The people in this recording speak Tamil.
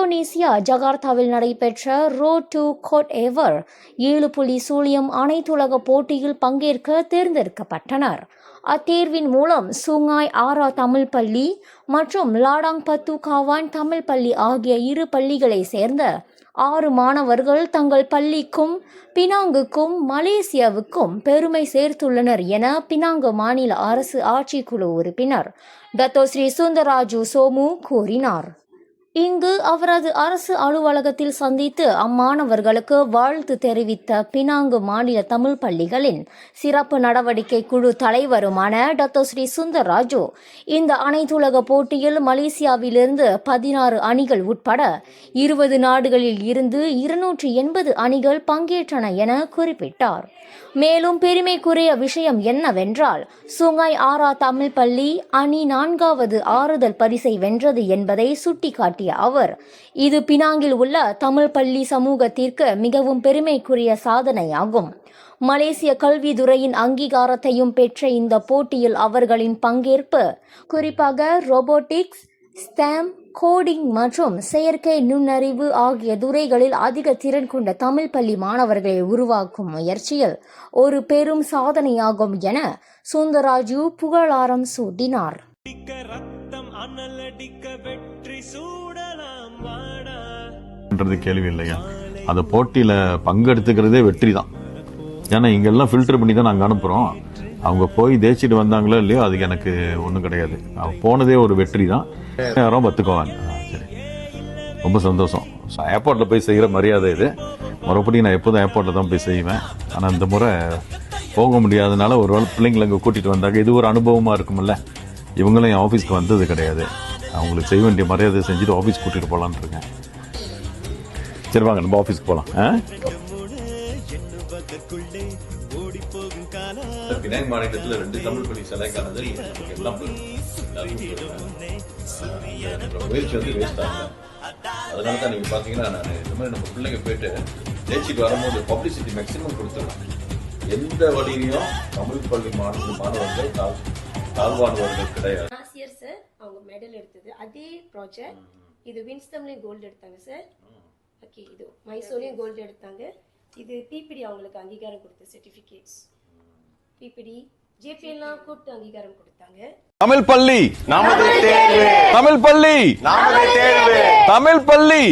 இந்தோனேசியா ஜகார்த்தாவில் நடைபெற்ற ரோட் டு கோட் எவர் 7.0 அனைத்துலக போட்டியில் பங்கேற்க தேர்ந்தெடுக்கப்பட்டனர். அத்தேர்வின் மூலம் சுங்காய் ஆரா தமிழ் பள்ளி மற்றும் லாடாங் பத்து காவான் தமிழ் பள்ளி ஆகிய இரு பள்ளிகளை சேர்ந்த 6 மாணவர்கள் தங்கள் பள்ளிக்கும் பினாங்குக்கும் மலேசியாவுக்கும் பெருமை சேர்த்துள்ளனர் என பினாங்கு மாநில அரசு ஆட்சிக்குழு உறுப்பினர் டத்தோஸ்ரீ சுந்தராஜு சோமு கூறினார். இங்கு அவரது அரசு அலுவலகத்தில் சந்தித்து அம்மாணவர்களுக்கு வாழ்த்து தெரிவித்த பினாங்கு மாநில தமிழ் பள்ளிகளின் சிறப்பு நடவடிக்கை குழு தலைவருமான டத்தோஸ்ரீ சுந்தராஜு, இந்த அனைத்துலக போட்டியில் மலேசியாவிலிருந்து 16 அணிகள் உட்பட 20 நாடுகளில் இருந்து 280 அணிகள் பங்கேற்றன என குறிப்பிட்டார். மேலும் பெருமைக்குரிய விஷயம் என்னவென்றால், சுங்காய் ஆரா தமிழ் பள்ளி அணி 4வது ஆறுதல் பரிசை வென்றது என்பதை சுட்டிக்காட்டிய அவர், இது பினாங்கில் உள்ள தமிழ் பள்ளி சமூகத்திற்கு மிகவும் பெருமைக்குரிய சாதனையாகும். மலேசிய கல்வித்துறையின் அங்கீகாரத்தையும் பெற்ற இந்த போட்டியில் அவர்களின் பங்கேற்பு குறிப்பாக ரோபோட்டிக்ஸ், ஸ்டெம், கோடிங் மற்றும் செயற்கை நுண்ணறிவு ஆகிய துறைகளில் அதிக திறன் கொண்ட தமிழ் பள்ளி மாணவர்களை உருவாக்கும் முயற்சியில் ஒரு பெரும் சாதனையாகும் என சுந்தராஜு புகழாரம் சூட்டினார். கேள்வி இல்லையா, அந்த போட்டியில பங்கெடுத்துக்கிறதே வெற்றி தான். ஏன்னா இங்கெல்லாம் ஃபில்டர் பண்ணி தான் நாங்கள் அனுப்புகிறோம். அவங்க போய் தேய்ச்சிட்டு வந்தாங்களோ இல்லையோ அதுக்கு எனக்கு ஒன்றும் கிடையாது. அவங்க போனதே ஒரு வெற்றி தான். யாரோ பத்துக்குவாங்க. சரி, ரொம்ப சந்தோஷம். ஏர்போர்ட்டில் போய் செய்கிற மரியாதை இது. மறுபடியும் நான் எப்போதும் ஏர்போர்ட்டில் தான் போய் செய்வேன். ஆனால் இந்த முறை போக முடியாதனால ஒரு வேளை பிள்ளைங்களை அங்கே கூட்டிகிட்டு வந்தாங்க. இது ஒரு அனுபவமாக இருக்கும்ல. இவங்களும் என் ஆஃபீஸ்க்கு வந்தது கிடையாது. அவங்களுக்கு செய்ய வேண்டிய மரியாதை செஞ்சுட்டு ஆஃபீஸ் கூட்டிகிட்டு போகலான்னு இருக்கேன். சரி வாங்க, நம்ம ஆஃபீஸ்க்கு போகலாம். பினாங் மாநிலத்தில் 2 தமிழ் பள்ளி செலக்ட் ஆனது எல்லாம் முயற்சி வந்து வேஸ்ட் ஆகல. அதனால தான் நீங்கள் பார்த்தீங்கன்னா நான் இந்த மாதிரி நம்ம பிள்ளைங்க போயிட்டு ஜெயிச்சுட்டு வரும்போது பப்ளிசிட்டி மேக்ஸிமம் கொடுத்துருவேன். எந்த வழியிலையும் தமிழ் பள்ளி மாணவர்கள் தாழ்வானவர்கள் கிடையாது. ஆசிரியர் சார் அவங்க மெடல் எடுத்தது அதே ப்ராஜெக்ட். இது வின்ஸ்டம்லேயும் கோல்டு எடுத்தாங்க சார். ஓகே, இது மைசூர்லேயும் கோல்டு எடுத்தாங்க. இது பிபிடி அவங்களுக்கு அங்கீகாரம் கொடுத்த சர்டிஃபிகேட்ஸ். பிபிடி ஜேபி எல்லாம் கூப்பிட்டு அங்கீகாரம் கொடுத்தாங்க. தமிழ் பள்ளி நமது தேர்வு, தமிழ் பள்ளி நமது தேர்வு, தமிழ் பள்ளி